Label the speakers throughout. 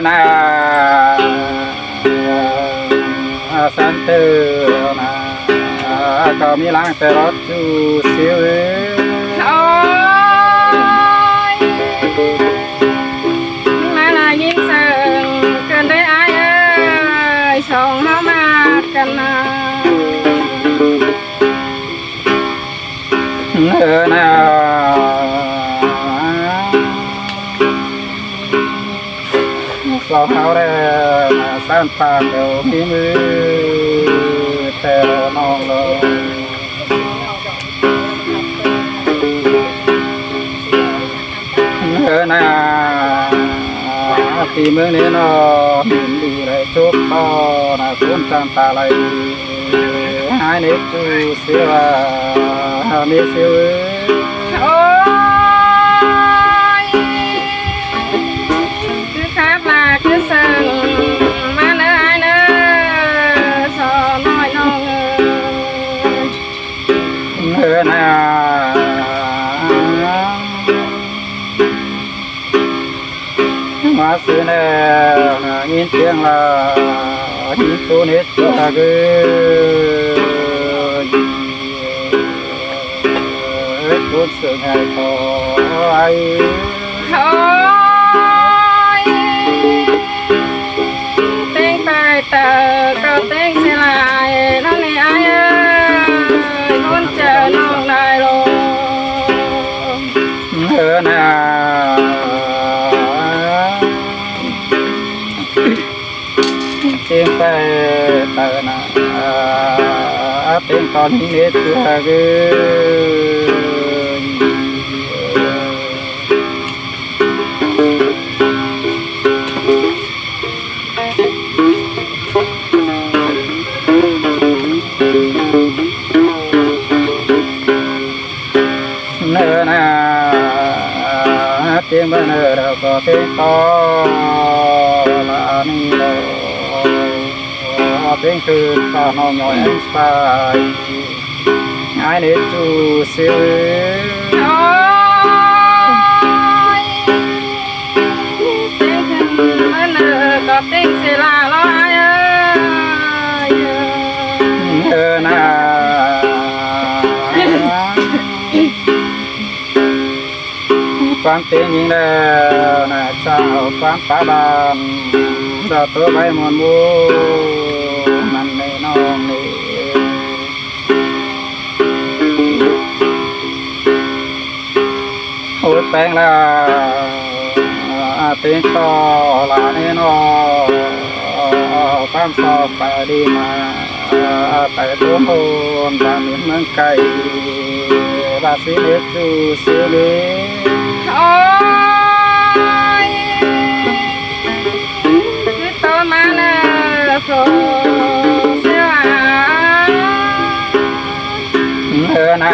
Speaker 1: na san tư na có mi lang tê rót chu siêu
Speaker 2: ôi mà là nhìn sờn cần đấy ai ơi sòng nó mà cần
Speaker 1: naเราเขาได้สร้างปากเดี๋ยวมีมือแต่น้องเลยนะตีมือนี้เนาะหินดีเลยชุบต่อนะคุณจันตาเลยหายนิดจูเสียมีเสีย
Speaker 2: โอ้ยคือครับลาคือสั่งมาเนอะไอ้เนอะสอน้อยน้อง
Speaker 1: นะมาซื้อแล้วนะยินเสียงละยินตัวนิดตัวเกินพูดเสียงให้คอย
Speaker 2: โอ้ยเต้งไปเตอก็เต้งเสียลายนั่นนี่ไอ้เอ้ยคนเจอน้องได้ลง
Speaker 1: นะเตียงไปเตอนะเตียงตอนนี้นิดตัวเกินเนื้อนาเตียงบ้านเนื้อเราก็เตียงต่อละนี่เราเตียงคือข้าน้องน้อยสายไอ้เด็กจูเสีย
Speaker 2: โอ้ยเต้งขึ้นบ้านเนอก็เต้งเสียลาล้อไอ้เอ้ย
Speaker 1: นะความเตียงยิงแล้วนะเจ้าความป่าบานเราตัวใบมวนมูมันในน้องนี่โอ้ยแปลงแล้วเตียงต่อลานี่น้องความสอบไปดีมาแต่ตัวโหนบางเหมือนไก่บาสิเล็กจูเสียเลย
Speaker 2: โอ้ยคือตัวมาเนอะโผล่เสีย
Speaker 1: นะ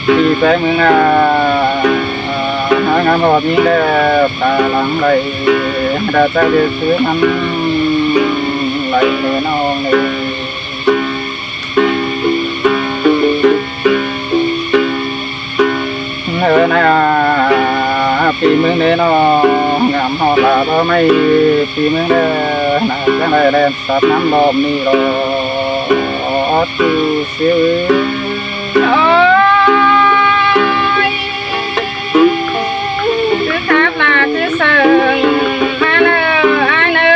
Speaker 1: ปีแปลงมึงนะหางานหอบยิงแล้วตาหลังไหลดาใจเดือดซื้อมันไหลเนน้องเลยนะปีมึงเนน้องงามหอลาบ่ไม่ปีมึงเนน่าจังได้แลนสับน้ำลมนี่รอจูเสียว
Speaker 2: โอ้ยคือครับลาคือเสิงมาเนอะไอ้เนอ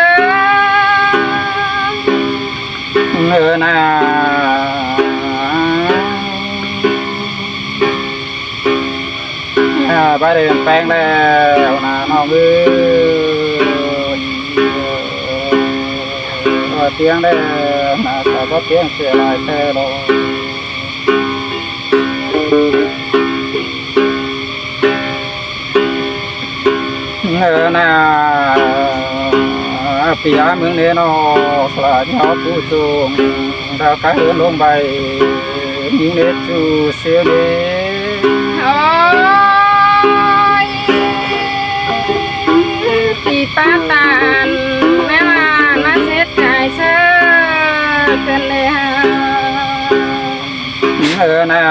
Speaker 2: ะ
Speaker 1: นะไปเดินแปลงแล้วนะน้องเอ้ยเตียงได้นะแต่ก็เตียงเสียลายแค่รอนะปีอาเมืองเนนอสลายเขาผู้จงดาวกระเหินลงใบยิงเนจูเสียเน
Speaker 2: โอ้ยปีป้าตาลแม่ว่าน่าเสียใจเสียกันเลยฮะ
Speaker 1: นะ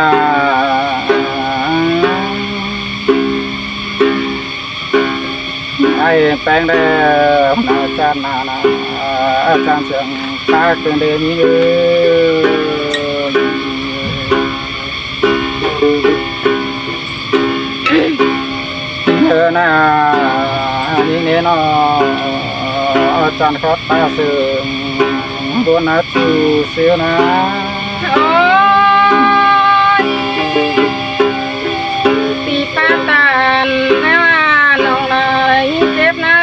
Speaker 1: แปลงได้นาจานนานาอาจารย์เสียงตาเกินเดมีนานี่เนาะอาจารย์เขาตาเสียงบนนาจูเสียนะ
Speaker 2: ปีป้าตาลแม่ว่าน้องนายิ่งเจ็บนะ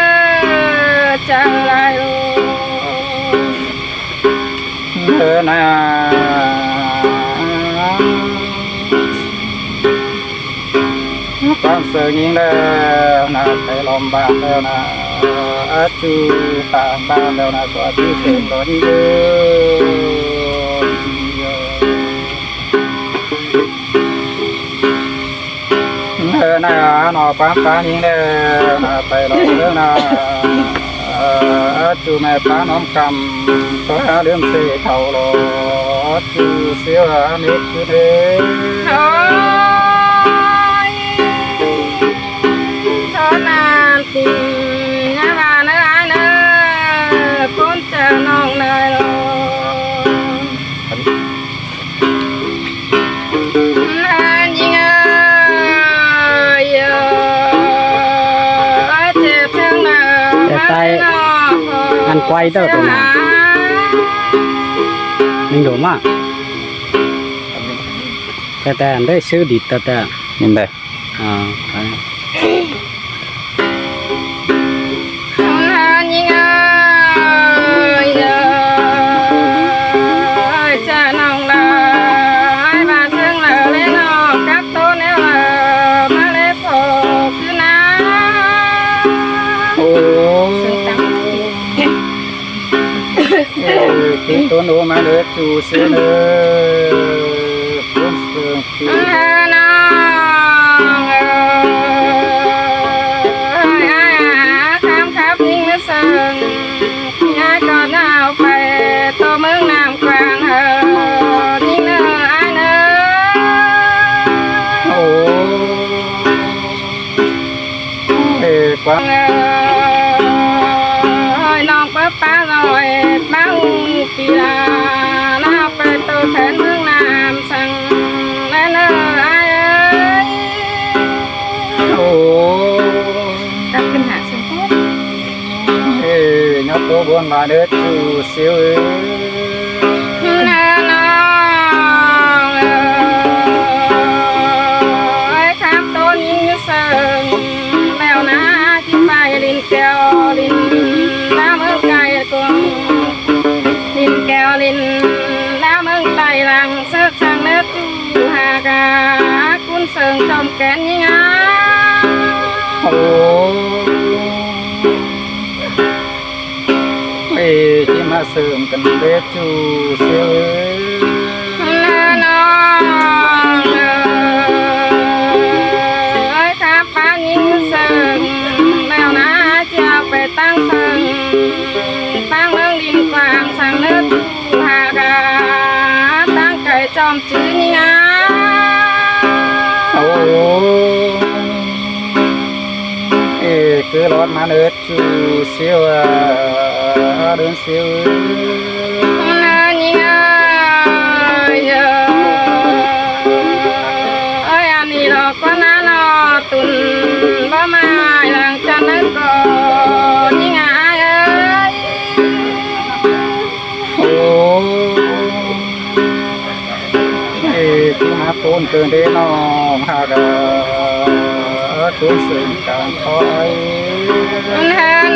Speaker 2: จะอะไร
Speaker 1: นาความเสียงยิ่งแล้วนะไปลมบานแล้วนะจูตาบานแล้วนะก็ที่เสียงร้อนเยอะนาหนอป้าป้ายิ่งแล้วนะไปลมแล้วนะจูแม่ป้าน้อมกำก็เรื่องเสียเขาหลอจูเสียนิดคือเด้
Speaker 2: ติงยาบาเนื้อไอ้เนื้อคนเจอน้องเนื้อโลนั่นยิงเจ็บเชิงเนื้อ
Speaker 3: อันไกวเต้าตัวนั้นนิ่งดูมากแต่อันได้ซื้อดิแต่
Speaker 1: ยังไงตัวหนูมาเลือจูเสือเลยพุ่งเสือ
Speaker 2: น้องข้ามขับยิงเนื้อเสือยายก็หนาวไปตัวเมืองน้ำกลางยิงเนื้อไอ้เนื้อ
Speaker 1: โอ้กว่า
Speaker 2: น้องป้าลอยป้าปีลาน้าไปตัวแทนเมืองน้ำสั่งแม่เนื้อไอ้
Speaker 1: โอ้
Speaker 2: กลับขึ้นหาสุข
Speaker 1: ยอดตัวบนมาเดือดจูเสียว
Speaker 2: น้องครับตัวยิงเสิงแล้วนะที่ไปลินแก้วลินน้ำเมืองไก่กงลินแก้วลินน้ำเมืองไต่หลังเสือกสั่งเนื้อจูหากาคุณเสิงจอมแกนยิง
Speaker 1: โอ้ที่มาเสริมกันเดือดจูเสียว
Speaker 2: น้องครับป้ายิงเสิงแล้วนะจะไปตั้งเสิงตั้งเมืองดินกลางสั่งเนื้อจูหากาตั้งไก่จอมจื้อยิง
Speaker 1: โอ้คือรถมาเดือดจูเสียวเดินเสียว
Speaker 2: นั่นยิงอันนี้เราก็น่านอตุนบ่มาหลังจากนั้นก็ยิง
Speaker 1: โอ้ที่มาต้นเกินได้น้องหากตัวสิ่งการคอย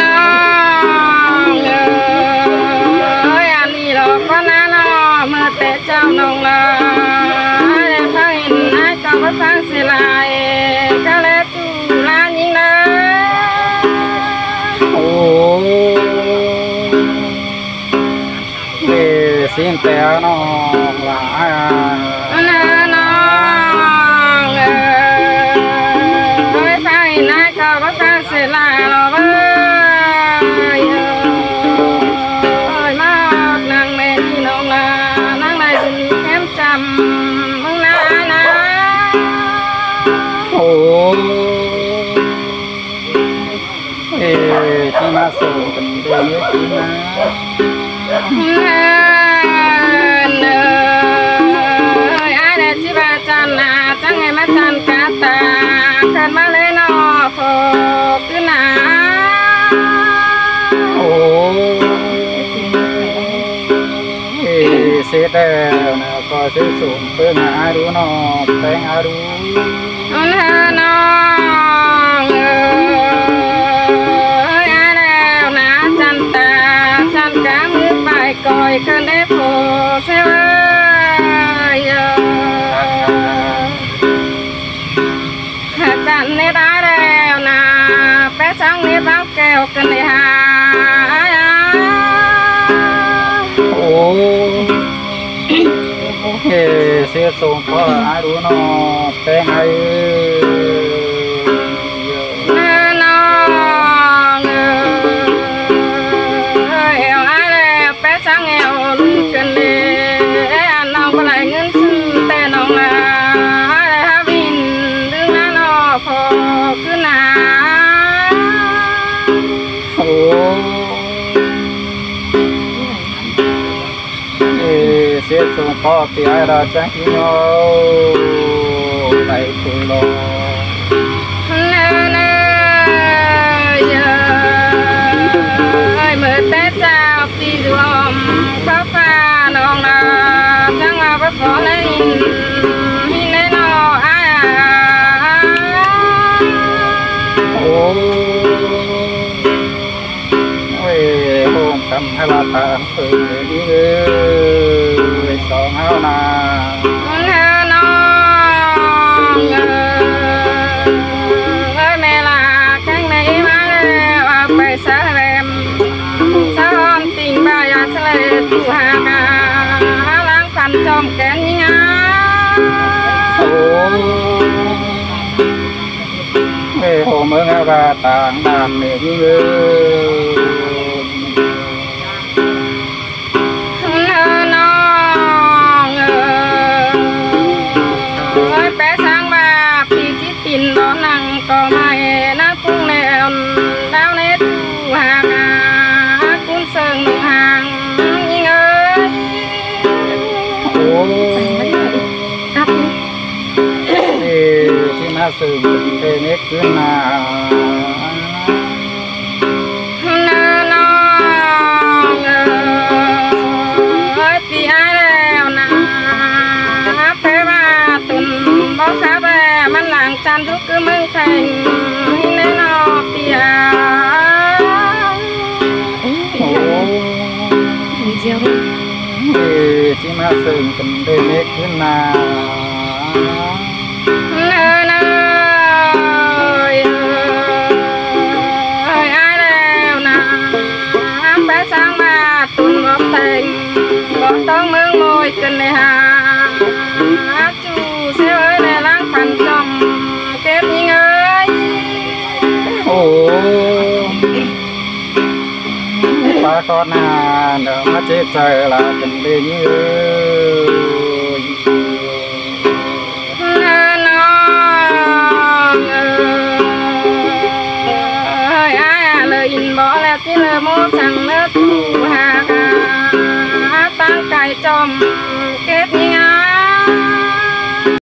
Speaker 2: น้องอันนี้เราก็น่านอเมื่อแต่เจ้าน้องละได้ฟังเห็นไอ้ก็มาฟังเสียลายก็แล้วจูลายิงนะ
Speaker 1: โอ้สินแต่น้องหลาย
Speaker 2: น้องฟังเห็นไอ้ก็มาฟังเสียลายเราบ้างมานั่งแม่ที่น้องละนั่งในจินแคมจำมึงนะ
Speaker 1: โอ้ mà sầu tình đời nhớ kín
Speaker 2: ơi ai để chỉ ba chân à chẳng ngày mà chân cả ta cần mà lên nó phô cứ nà
Speaker 1: sẽ đeo nào có sẽ sụn phương ai đu nó tên ai đu
Speaker 2: ơi ai đeo nà chân ta chân cả nước bài còi cơn đế phô xe ơi chân nét ai đeo nà bé sáng nét áo kèo cơn đế hà
Speaker 1: sẽ sụn có ai đu nó tên ai sẽ sung có thì ai ra chẳng chỉ nhau này tuổi lo
Speaker 2: ơi mở té sao thì dùm có pha nong là chẳng là bất có lấy hình lấy nó ai
Speaker 1: ôi hôm cầm hay là tạm phơi đi song hao na
Speaker 2: ơi mẹ là cánh này má phải xa em xa hòn tình bà ya xa lệ tu hà ca lãng phản trong kén như ngá
Speaker 1: về hồ mơ ngã và tàng đàn để như
Speaker 2: tin đó năng có mai nó cũng nèo đau nét tu hà ca cũng sơn nụ hàng nhưng ơi
Speaker 1: thì nó sử dụng thế nét cứ nào
Speaker 2: tan thuốc cứ mừng thành nên nó bia
Speaker 1: chỉ mà sử tình đời nét cứ nào
Speaker 2: ai đeo nà bé sáng mà tuần góp thành góp tông mương môi cần này hà chú sẽ ơi này lãng phản trong kết những ơi
Speaker 1: ba con à đỡ mà chết trời là tình đi như
Speaker 2: ai lời in bỏ lẹ tí lời mô sang nước tu hà ca tăng cài chom